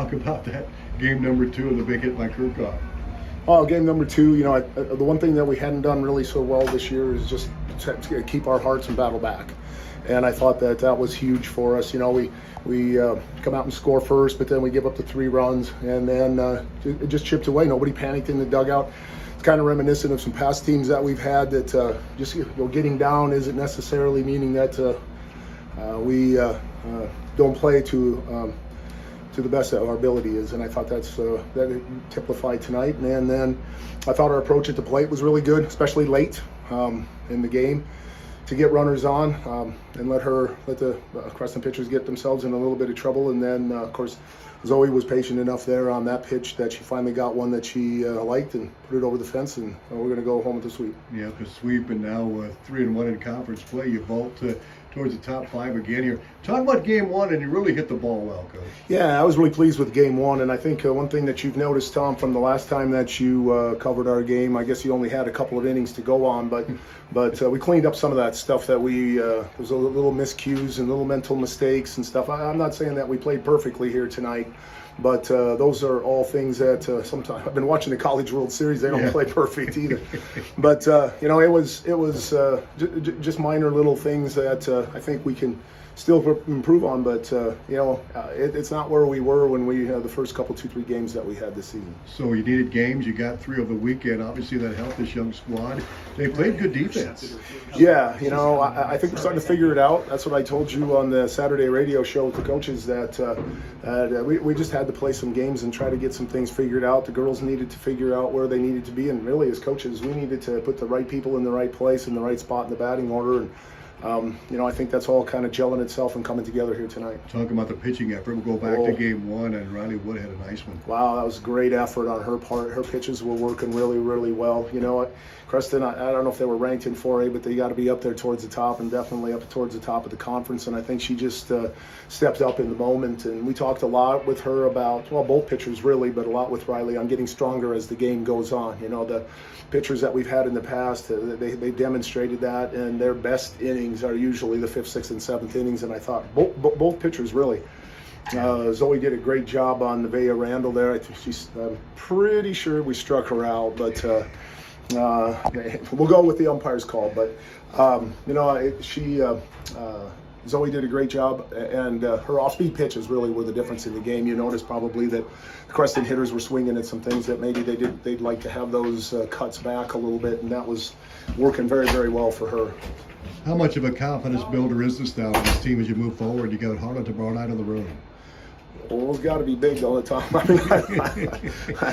talk about that game number 2 and the big hit by Kirkhoff. Oh, game number 2, the one thing that we hadn't done really so well this year is just to keep our hearts and battle back. And I thought that was huge for us. We come out and score first, but then we give up the 3 runs, and then it just chipped away. Nobody panicked in the dugout. It's kind of reminiscent of some past teams that we've had that just getting down isn't necessarily meaning that we don't play to the best of our ability is, and I thought that typified tonight. And then I thought our approach at the plate was really good, especially late in the game, to get runners on and let the Creston pitchers get themselves in a little bit of trouble. And then, of course, Zoe was patient enough there on that pitch that she finally got one that she liked and put it over the fence, and we're going to go home with the sweep. Yeah, because sweep, and now 3-1 in conference play. You vault towards the top 5 again here. Talk about game 1, and you really hit the ball well, Coach. Yeah, I was really pleased with game 1, and I think one thing that you've noticed, Tom, from the last time that you covered our game, I guess you only had a couple of innings to go on, but we cleaned up some of that stuff that there was a little miscues and little mental mistakes and stuff. I'm not saying that we played perfectly here tonight, but those are all things that sometimes I've been watching the College World Series. They don't play perfect either. But it was just minor little things that I think we can still improve on. But it's not where we were when we had the first couple 2-3 games that we had this season. So you needed games. You got 3 over the weekend. Obviously, that helped this young squad. They played good defense. Yeah, I think we're starting to figure it out. That's what I told you on the Saturday radio show with the coaches, that we just had to play some games and try to get some things figured out. The girls needed to figure out where they needed to be, and really as coaches, we needed to put the right people in the right place, in the right spot in the batting order. And I think that's all kind of gelling itself and coming together here tonight. Talking about the pitching effort, we'll go back to game 1, and Riley Wood had a nice one. Wow, that was a great effort on her part. Her pitches were working really, really well. You know what, Creston, I don't know if they were ranked in 4A, but they got to be up there towards the top, and definitely up towards the top of the conference. And I think she just stepped up in the moment. And we talked a lot with her about, both pitchers really, but a lot with Riley on getting stronger as the game goes on. The pitchers that we've had in the past, they demonstrated that, and their best innings are usually the 5th, 6th, and 7th innings. And I thought both pitchers really. Zoe did a great job on Nevaeh Randall there. I'm pretty sure we struck her out, but we'll go with the umpire's call. But Zoe did a great job, and her off-speed pitches really were the difference in the game. You noticed probably that the Creston hitters were swinging at some things that maybe they'd like to have those cuts back a little bit, and that was working very, very well for her. How much of a confidence builder is this now for this team as you move forward? You got Harlan tomorrow night on the road. Well, it's got to be big all the time. I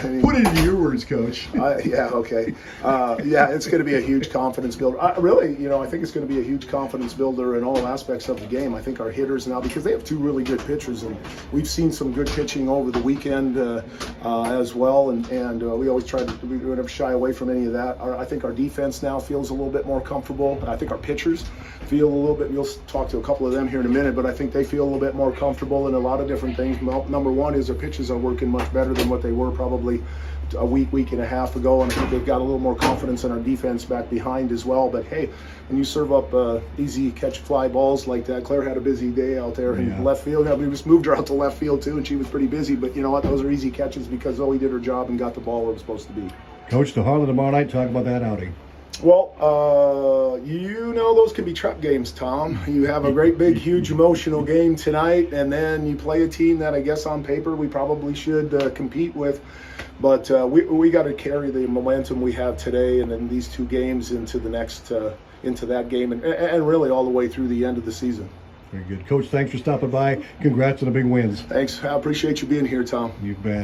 mean, put it into your words, Coach. Yeah, okay. It's going to be a huge confidence builder. I think it's going to be a huge confidence builder in all aspects of the game. I think our hitters now, because they have 2 really good pitchers, and we've seen some good pitching over the weekend as well, and we always we never shy away from any of that. I think our defense now feels a little bit more comfortable. I think our pitchers feel a little bit, we'll talk to a couple of them here in a minute, but I think they feel a little bit more comfortable in a lot of different things. Number one is their pitches are working much better than what they were probably a week and a half ago, and I think they've got a little more confidence in our defense back behind as well. But hey, when you serve up easy catch fly balls like that, Claire had a busy day out there in left field. We just moved her out to left field too, and she was pretty busy. But you know what? Those are easy catches because Zoe did her job and got the ball where it was supposed to be. Coach, to Harlan tomorrow night, talk about that outing. Well, those can be trap games, Tom. You have a great, big, huge emotional game tonight, and then you play a team that I guess on paper we probably should compete with. But we got to carry the momentum we have today and then these 2 games into the next, into that game, and really all the way through the end of the season. Very good. Coach, thanks for stopping by. Congrats on the big wins. Thanks. I appreciate you being here, Tom. You bet.